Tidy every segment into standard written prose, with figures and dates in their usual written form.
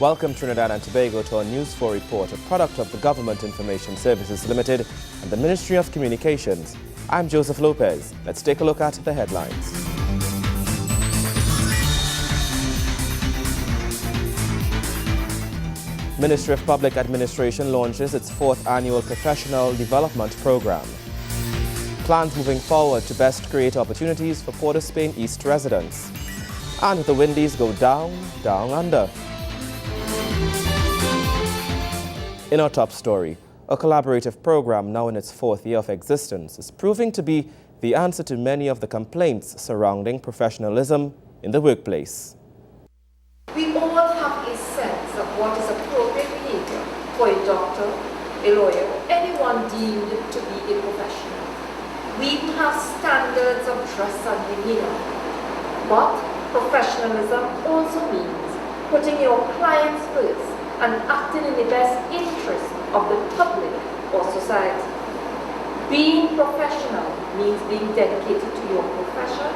Welcome Trinidad and Tobago to our News 4 report, a product of the Government Information Services Limited and the Ministry of Communications. I'm Joseph Lopez. Let's take a look at the headlines. Ministry of Public Administration launches its 4th annual Professional Development Program. Plans moving forward to best create opportunities for Port of Spain East residents. And the Windies go down, down under. In our top story, a collaborative program now in its 4th year of existence is proving to be the answer to many of the complaints surrounding professionalism in the workplace. We all have a sense of what is appropriate behavior for a doctor, a lawyer, or anyone deemed to be a professional. We have standards of dress and demeanor, but professionalism also means putting your clients first and acting in the best interest of the public or society. Being professional means being dedicated to your profession,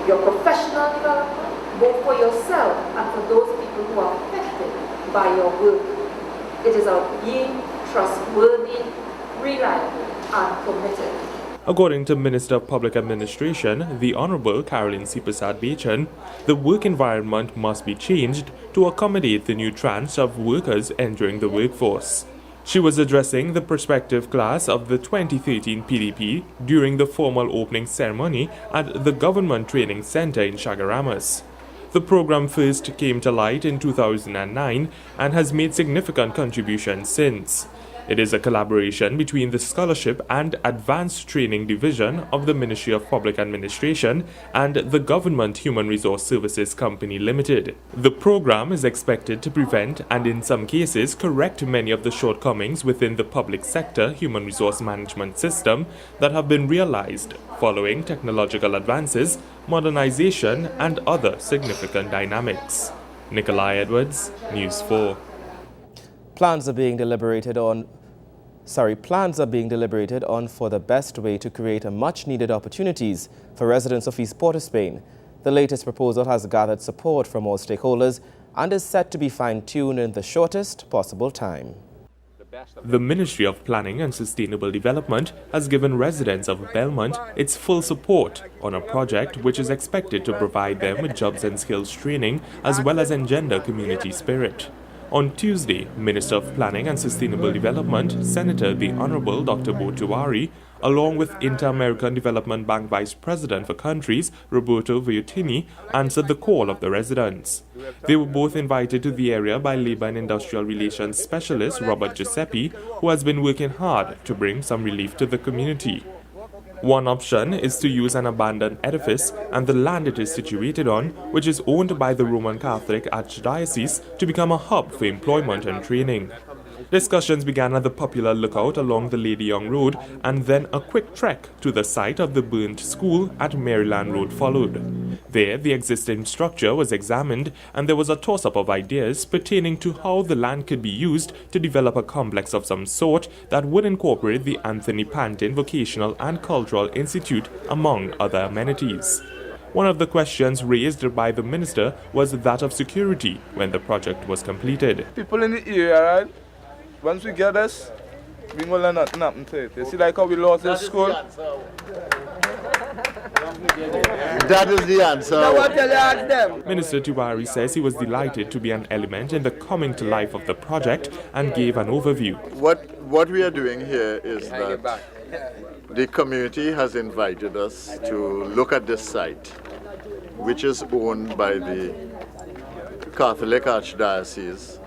your professional development, both for yourself and for those people who are affected by your work. It is about being trustworthy, reliable, and committed. According to Minister of Public Administration, the Honorable Caroline C. Prasad Bechan, the work environment must be changed to accommodate the new tranche of workers entering the workforce. She was addressing the prospective class of the 2013 PDP during the formal opening ceremony at the Government Training Center in Chaguaramas. The program first came to light in 2009 and has made significant contributions since. It is a collaboration between the Scholarship and Advanced Training Division of the Ministry of Public Administration and the Government Human Resource Services Company Limited. The program is expected to prevent and in some cases correct many of the shortcomings within the public sector human resource management system that have been realized following technological advances, modernization and other significant dynamics. Nikolai Edwards, News 4. Plans are being deliberated on for the best way to create a much-needed opportunities for residents of East Port of Spain. The latest proposal has gathered support from all stakeholders and is set to be fine-tuned in the shortest possible time. The Ministry of Planning and Sustainable Development has given residents of Belmont its full support on a project which is expected to provide them with jobs and skills training as well as engender community spirit. On Tuesday, Minister of Planning and Sustainable Development, Senator the Honorable Dr. Bo Tiwari, along with Inter-American Development Bank Vice President for Countries, Roberto Villotini, answered the call of the residents. They were both invited to the area by Labour and Industrial Relations Specialist Robert Giuseppe, who has been working hard to bring some relief to the community. One option is to use an abandoned edifice and the land it is situated on, which is owned by the Roman Catholic Archdiocese, to become a hub for employment and training. Discussions began at the popular lookout along the Lady Young Road and then a quick trek to the site of the burnt school at Maryland Road followed. There, the existing structure was examined and there was a toss-up of ideas pertaining to how the land could be used to develop a complex of some sort that would incorporate the Anthony Pantin Vocational and Cultural Institute, among other amenities. One of the questions raised by the minister was that of security when the project was completed. People in the area, right? Once we get this, we will learn nothing happen to it. You see like how we lost this school? That is the answer. Now what tell you ask them? Minister Tiwari says he was delighted to be an element in the coming to life of the project and gave an overview. What we are doing here is that the community has invited us to look at this site, which is owned by the Catholic Archdiocese,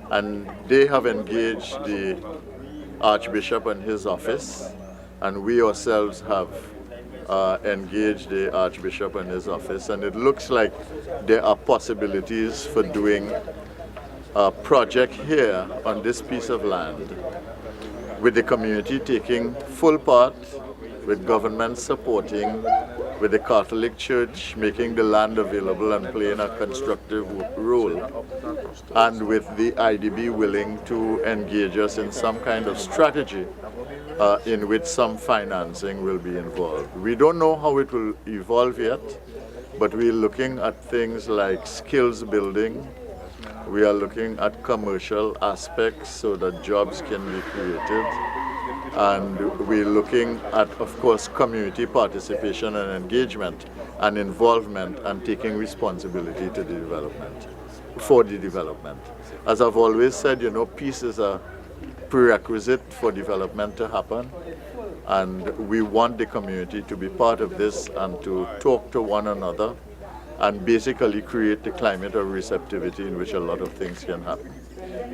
and they have engaged the Archbishop and his office, and we ourselves have engaged the Archbishop and his office, and it looks like there are possibilities for doing a project here on this piece of land, with the community taking full part, with government supporting, with the Catholic Church making the land available and playing a constructive role, and with the IDB willing to engage us in some kind of strategy in which some financing will be involved. We don't know how it will evolve yet, but we're looking at things like skills building, We are looking at commercial aspects so that jobs can be created. And we're looking at, of course, community participation and engagement and involvement and taking responsibility to the development, for the development. As I've always said, you know, peace is a prerequisite for development to happen. And we want the community to be part of this and to talk to one another and basically create the climate of receptivity in which a lot of things can happen.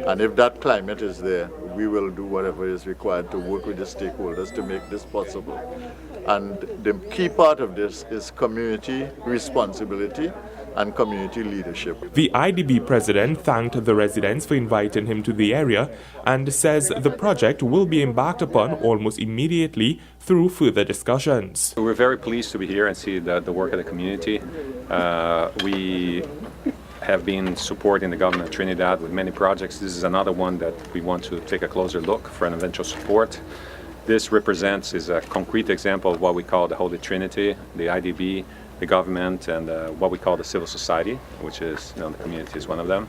And if that climate is there, we will do whatever is required to work with the stakeholders to make this possible. And the key part of this is community responsibility and community leadership. The IDB president thanked the residents for inviting him to the area and says the project will be embarked upon almost immediately through further discussions. We're very pleased to be here and see the work of the community. We have been supporting the government of Trinidad with many projects. This is another one that we want to take a closer look for an eventual support. This is a concrete example of what we call the Holy Trinity, the IDB, the government, and what we call the civil society, which is, the community is one of them.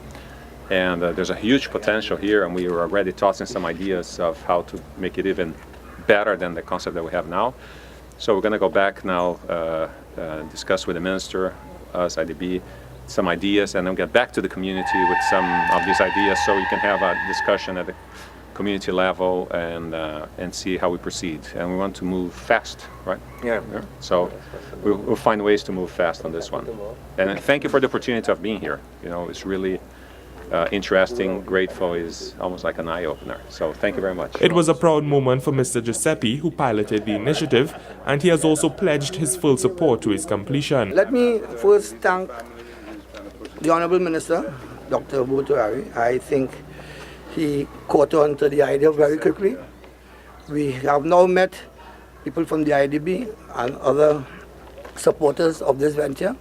And there's a huge potential here, and we are already tossing some ideas of how to make it even better than the concept that we have now. So we're going to go back now, discuss with the minister, us, IDB, some ideas, and then get back to the community with some of these ideas so we can have a discussion at the community level and see how we proceed. And we want to move fast, right? Yeah. So we'll find ways to move fast on this one. And thank you for the opportunity of being here. It's really interesting, grateful, is almost like an eye-opener. So thank you very much. It was a proud moment for Mr. Giuseppe, who piloted the initiative, and he has also pledged his full support to its completion. Let me first thank the Honourable Minister, Dr. Boutouari. I think he caught on to the idea very quickly. We have now met people from the IDB and other supporters of this venture.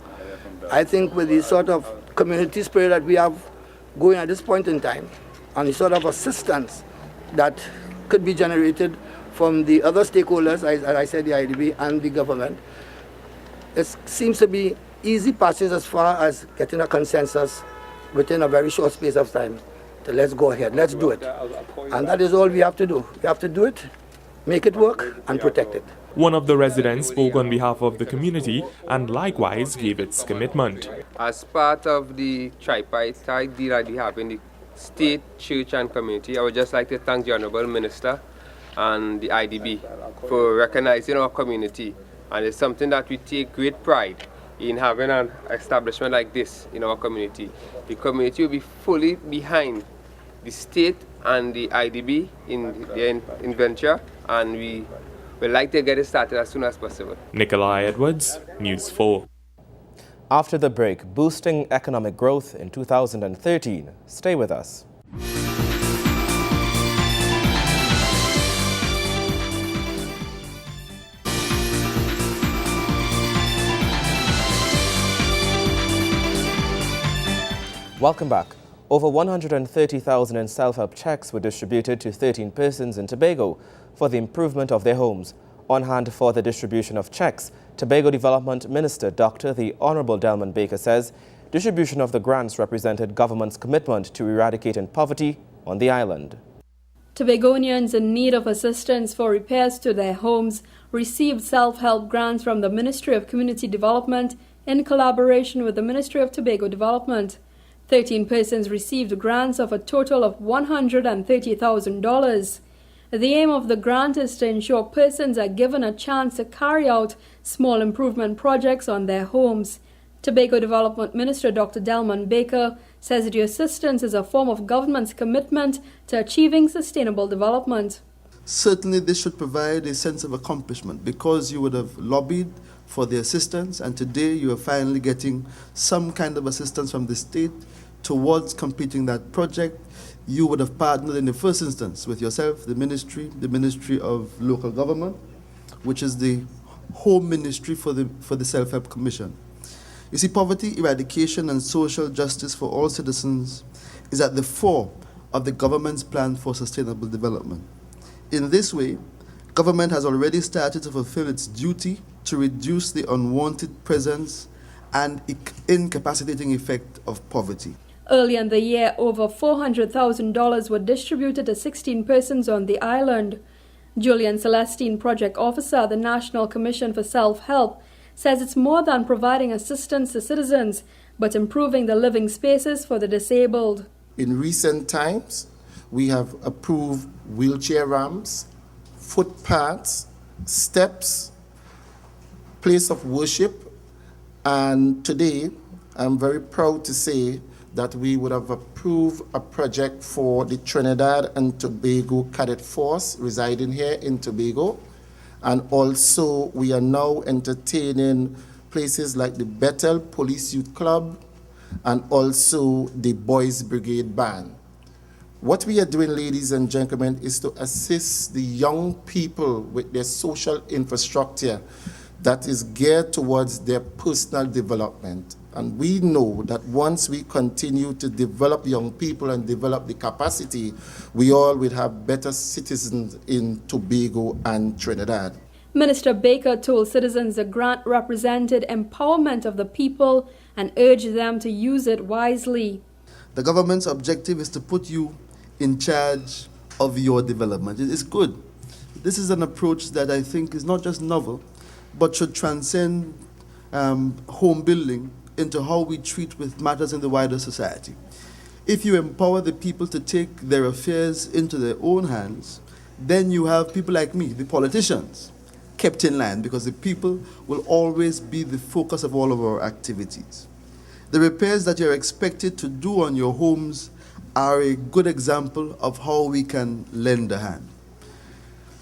I think with the sort of community spirit that we have going at this point in time, and the sort of assistance that could be generated from the other stakeholders, as I said, the IDB and the government, it seems to be easy passage as far as getting a consensus within a very short space of time. So let's go ahead, let's do it. And that is all we have to do. We have to do it, make it work, and protect it. One of the residents spoke on behalf of the community and likewise gave its commitment. As part of the tripartite deal that we have in the state, church and community, I would just like to thank the Honourable Minister and the IDB for recognizing our community. And it's something that we take great pride in having an establishment like this in our community. The community will be fully behind the state and the IDB in the venture, and we would like to get it started as soon as possible. Nikolai Edwards, News 4. After the break, boosting economic growth in 2013. Stay with us. Welcome back. Over 130,000 in self-help checks were distributed to 13 persons in Tobago for the improvement of their homes. On hand for the distribution of checks, Tobago Development Minister Dr. the Honourable Delman Baker says distribution of the grants represented government's commitment to eradicating poverty on the island. Tobagonians in need of assistance for repairs to their homes received self-help grants from the Ministry of Community Development in collaboration with the Ministry of Tobago Development. 13 persons received grants of a total of $130,000. The aim of the grant is to ensure persons are given a chance to carry out small improvement projects on their homes. Tobago Development Minister Dr. Delman Baker says the assistance is a form of government's commitment to achieving sustainable development. Certainly this should provide a sense of accomplishment because you would have lobbied for the assistance, and today you are finally getting some kind of assistance from the state towards completing that project. You would have partnered in the first instance with yourself, the Ministry of Local Government, which is the home ministry for the Self-Help Commission. You see, poverty eradication and social justice for all citizens is at the fore of the government's plan for sustainable development. In this way, government has already started to fulfill its duty to reduce the unwanted presence and incapacitating effect of poverty. Earlier in the year, over $400,000 were distributed to 16 persons on the island. Julian Celestine, project officer at the National Commission for Self-Help, says it's more than providing assistance to citizens, but improving the living spaces for the disabled. In recent times, we have approved wheelchair ramps, footpaths, steps, place of worship, and today I'm very proud to say that we would have approved a project for the Trinidad and Tobago Cadet Force residing here in Tobago. And also we are now entertaining places like the Bethel Police Youth Club and also the Boys Brigade Band. What we are doing, ladies and gentlemen, is to assist the young people with their social infrastructure that is geared towards their personal development. And we know that once we continue to develop young people and develop the capacity, we all will have better citizens in Tobago and Trinidad. Minister Baker told citizens the grant represented empowerment of the people and urged them to use it wisely. The government's objective is to put you in charge of your development. It is good. This is an approach that I think is not just novel, but should transcend home building into how we treat with matters in the wider society. If you empower the people to take their affairs into their own hands, then you have people like me, the politicians, kept in line, because the people will always be the focus of all of our activities. The repairs that you're expected to do on your homes are a good example of how we can lend a hand.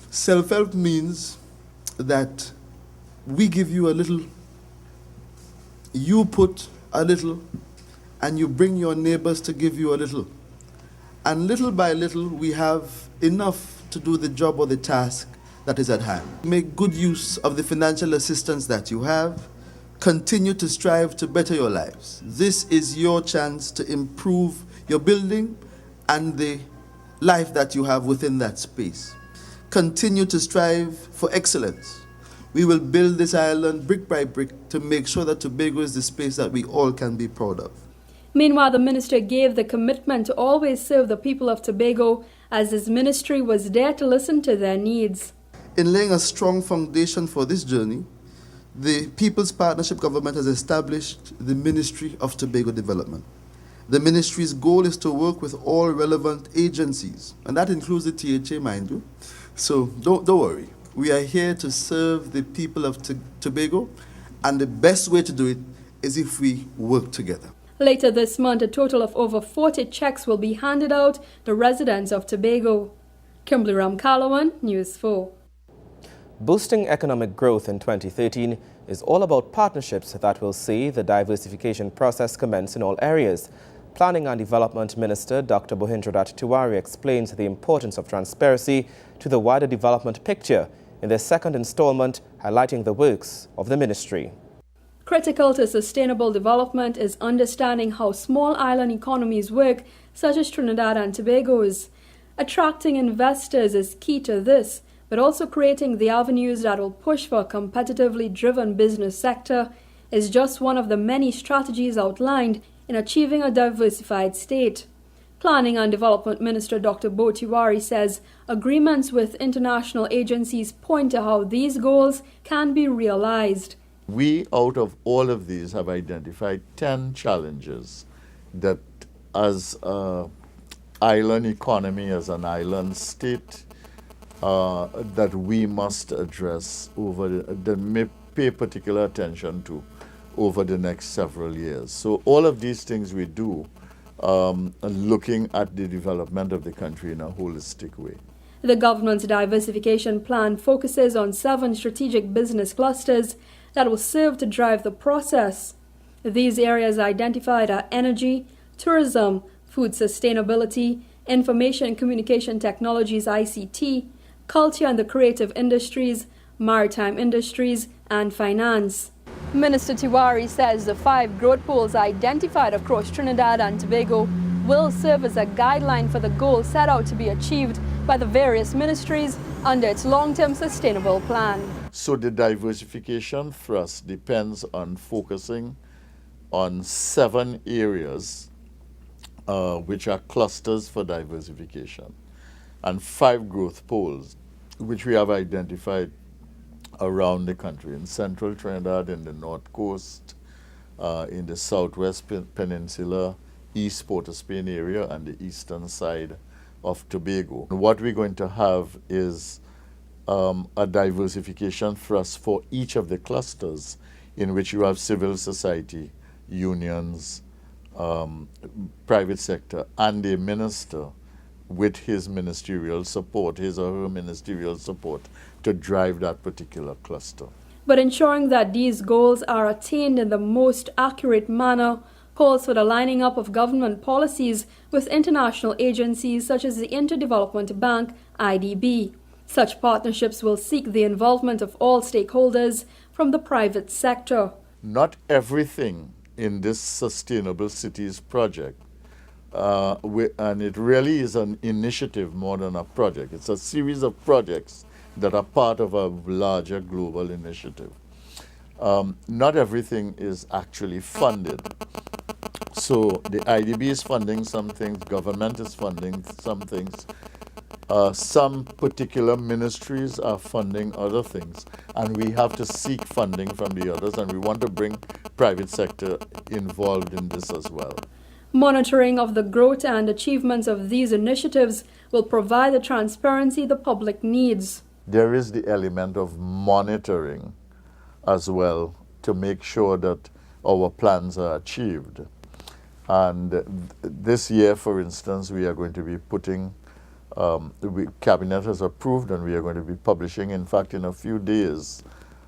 Self-help means that we give you a little, you put a little, and you bring your neighbors to give you a little. And little by little, we have enough to do the job or the task that is at hand. Make good use of the financial assistance that you have. Continue to strive to better your lives. This is your chance to improve your building and the life that you have within that space. Continue to strive for excellence. We will build this island brick by brick to make sure that Tobago is the space that we all can be proud of. Meanwhile, the minister gave the commitment to always serve the people of Tobago, as his ministry was there to listen to their needs. In laying a strong foundation for this journey, the People's Partnership Government has established the Ministry of Tobago Development. The ministry's goal is to work with all relevant agencies, and that includes the THA, mind you. So don't worry. We are here to serve the people of Tobago, and the best way to do it is if we work together. Later this month, a total of over 40 checks will be handed out to residents of Tobago. Kimberly Ramkalawan, News 4. Boosting economic growth in 2013 is all about partnerships that will see the diversification process commence in all areas. Planning and Development Minister Dr. Bohindradat Tiwari explains the importance of transparency to the wider development picture in their second installment, highlighting the works of the ministry. Critical to sustainable development is understanding how small island economies work, such as Trinidad and Tobago's. Attracting investors is key to this, but also creating the avenues that will push for a competitively driven business sector is just one of the many strategies outlined in achieving a diversified state. Planning and Development Minister Dr. Bo Tiwari says agreements with international agencies point to how these goals can be realized. We, out of all of these, have identified 10 challenges that as an island economy, as an island state, that we must address that pay particular attention to over the next several years. So all of these things we do looking at the development of the country in a holistic way. The government's diversification plan focuses on 7 strategic business clusters that will serve to drive the process. These areas identified are energy, tourism, food sustainability, information and communication technologies ICT, culture and the creative industries, maritime industries, and finance. Minister Tiwari says the 5 growth poles identified across Trinidad and Tobago will serve as a guideline for the goals set out to be achieved by the various ministries under its long-term sustainable plan. So the diversification thrust depends on focusing on 7 areas which are clusters for diversification, and 5 growth poles, which we have identified around the country, in central Trinidad, in the north coast, in the southwest peninsula, East Port of Spain area, and the eastern side of Tobago. What we're going to have is a diversification thrust for each of the clusters, in which you have civil society, unions, private sector, and a minister with his ministerial support, his or her ministerial support, to drive that particular cluster. But ensuring that these goals are attained in the most accurate manner calls for the lining up of government policies with international agencies such as the Interdevelopment Bank, IDB. Such partnerships will seek the involvement of all stakeholders from the private sector. Not everything in this Sustainable Cities project, and it really is an initiative more than a project. It's a series of projects that are part of a larger global initiative. Not everything is actually funded. So the IDB is funding some things, government is funding some things, some particular ministries are funding other things, and we have to seek funding from the others, and we want to bring private sector involved in this as well. Monitoring of the growth and achievements of these initiatives will provide the transparency the public needs. There is the element of monitoring as well to make sure that our plans are achieved. And this year, for instance, we are going to be putting, the Cabinet has approved, and we are going to be publishing, in fact, in a few days,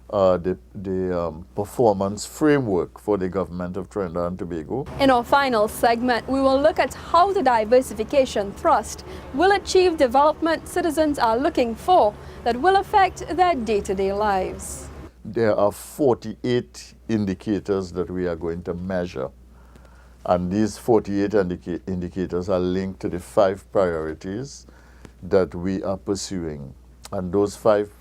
the performance framework for the government of Trinidad and Tobago. In our final segment, we will look at how the diversification thrust will achieve development citizens are looking for that will affect their day-to-day lives. There are 48 indicators that we are going to measure, and these 48 indicators are linked to the 5 priorities that we are pursuing. And those 5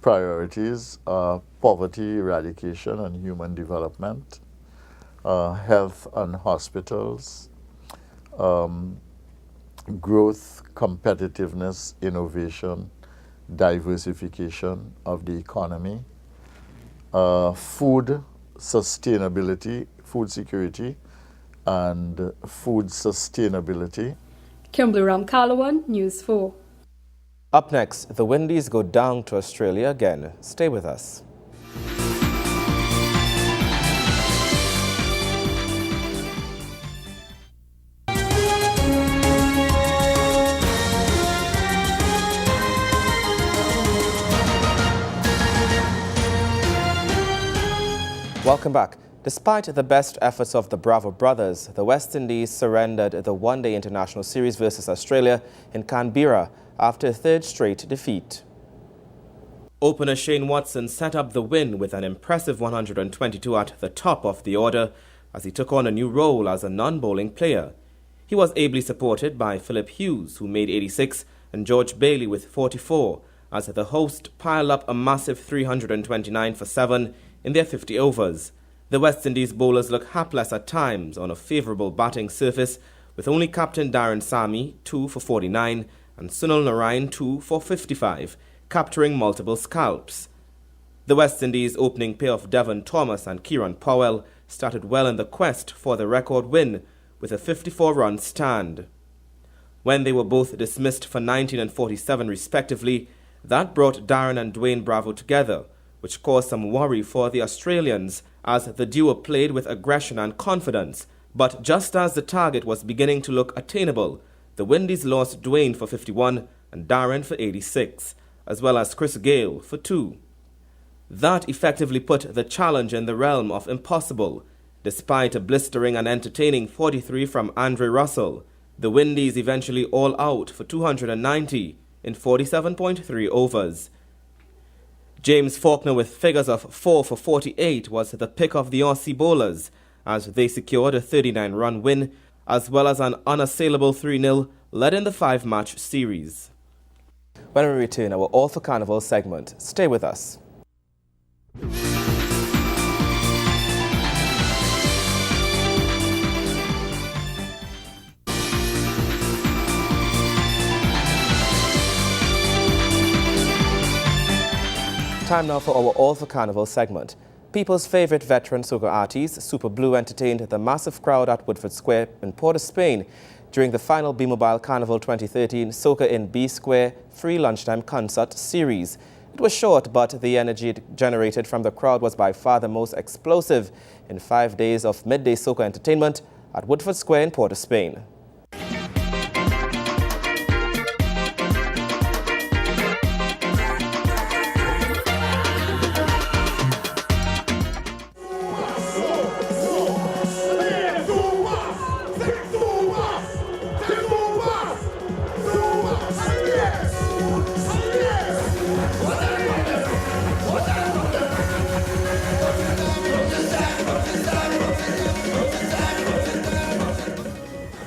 priorities are poverty eradication and human development, health and hospitals, growth, competitiveness, innovation, diversification of the economy, food sustainability, food security, and food sustainability. Kimberly Ramkalawan, News 4. Up next, the Windies go down to Australia again. Stay with us. Welcome back. Despite the best efforts of the Bravo brothers, the West Indies surrendered the one-day international series versus Australia in Canberra after a 3rd straight defeat. Opener Shane Watson set up the win with an impressive 122 at the top of the order as he took on a new role as a non-bowling player. He was ably supported by Philip Hughes, who made 86, and George Bailey with 44, as the host piled up a massive 329 for 7 in their 50 overs. The West Indies bowlers look hapless at times on a favourable batting surface, with only captain Darren Sammy 2 for 49 and Sunil Narayan 2 for 55, capturing multiple scalps. The West Indies opening pair of Devon Thomas and Kieran Powell started well in the quest for the record win with a 54-run stand. When they were both dismissed for 19 and 47 respectively, that brought Darren and Dwayne Bravo together, which caused some worry for the Australians as the duo played with aggression and confidence. But just as the target was beginning to look attainable, the Windies lost Dwayne for 51 and Darren for 86, as well as Chris Gale for 2. That effectively put the challenge in the realm of impossible. Despite a blistering and entertaining 43 from Andre Russell, the Windies eventually all out for 290 in 47.3 overs. James Faulkner with figures of 4 for 48 was the pick of the Aussie bowlers as they secured a 39-run win as well as an unassailable 3-0 led in the 5-match series. When we return, our All for Carnival segment. Stay with us. Time now for our All for Carnival segment. People's favorite veteran soca artist, Super Blue, entertained the massive crowd at Woodford Square in Port of Spain during the final B-Mobile Carnival 2013 Soca in B Square free lunchtime concert series. It was short, but the energy it generated from the crowd was by far the most explosive in 5 days of midday soca entertainment at Woodford Square in Port of Spain.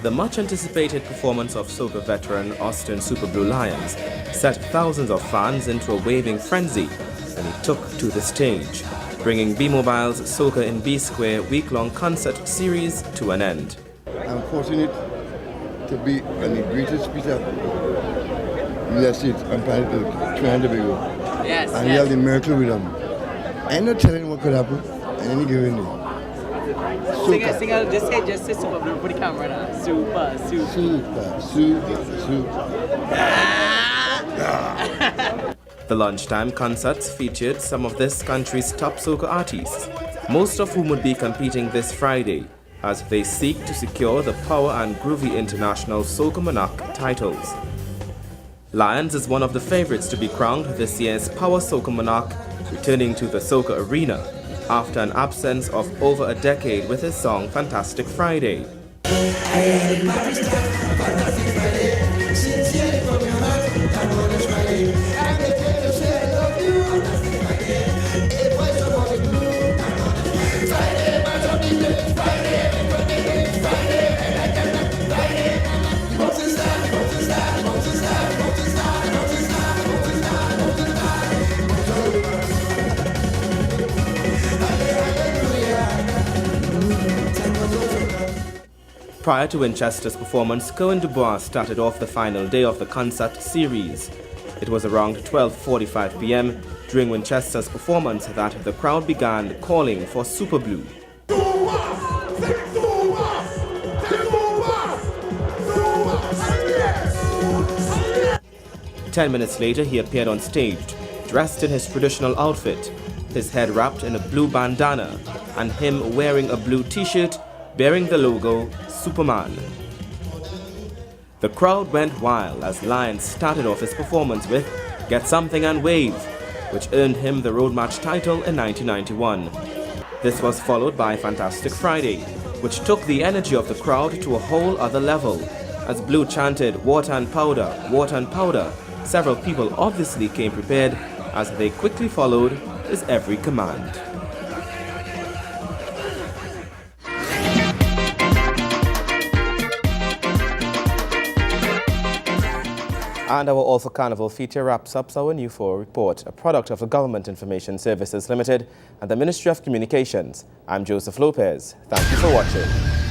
The much-anticipated performance of soca veteran Austin Super Blue Lyons set thousands of fans into a waving frenzy when he took to the stage, bringing B-Mobile's Soca in B Square week-long concert series to an end. I'm fortunate to be on the greatest piece of real estate on planet Trinidad and Tobago. Yes, and we have the miracle with them. I'm not telling what could happen in any given day. Sing it, just say Super Blue for the camera now. Super. The lunchtime concerts featured some of this country's top soca artists, most of whom would be competing this Friday as they seek to secure the Power and Groovy International Soca Monarch titles. Lyons is one of the favorites to be crowned this year's Power Soca Monarch, returning to the soca arena after an absence of over a decade with his song Fantastic Friday. Prior to Winchester's performance, Cohen Dubois started off the final day of the concert series. It was around 12:45 p.m. during Winchester's performance that the crowd began calling for Super Blue. 10 minutes later, he appeared on stage, dressed in his traditional outfit, his head wrapped in a blue bandana, and him wearing a blue t-shirt bearing the logo Superman. The crowd went wild as Lyons started off his performance with Get Something and Wave, which earned him the Road Match title in 1991. This was followed by Fantastic Friday, which took the energy of the crowd to a whole other level. As Blue chanted water and powder, several people obviously came prepared as they quickly followed his every command. And our All for Carnival feature wraps up our New 4 report, a product of the Government Information Services Limited and the Ministry of Communications. I'm Joseph Lopez. Thank you for watching.